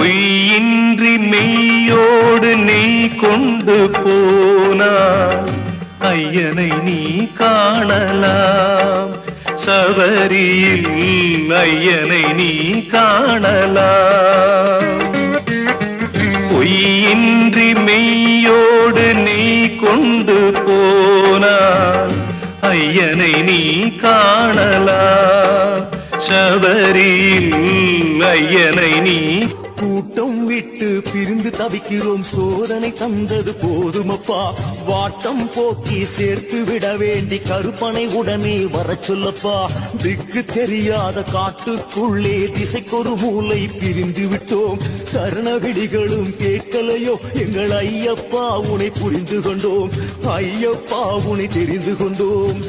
பொய்யின்றி மெய்யோடு நீ கொண்டு போனாய் ஐயனை நீ காணலாம் சபரியில் ஐயனை நீ காணலாம் பொய்யின்றி மெய்யோடு நீ கொண்டு போனாய் ஐயனை நீ காணலாம் சபரியில் ஐயனை நீ கூட்டம் விட்டு பிரிந்து தவிக்கிறோம் சோதனை தந்தது போதுமப்பா வாட்டம் போக்கி சேர்த்து விட வேண்டி கருப்பனை உடனே வர சொல்லப்பா திக்கு தெரியாத காட்டுக்குள்ளே திசைக்கொரு மூலை பிரிந்து விட்டோம் சரணவிடிகளும் கேட்கலையோ எங்கள் ஐயப்பா உனை புரிந்து கொண்டோம் ஐயப்பா உனை தெரிந்து கொண்டோம்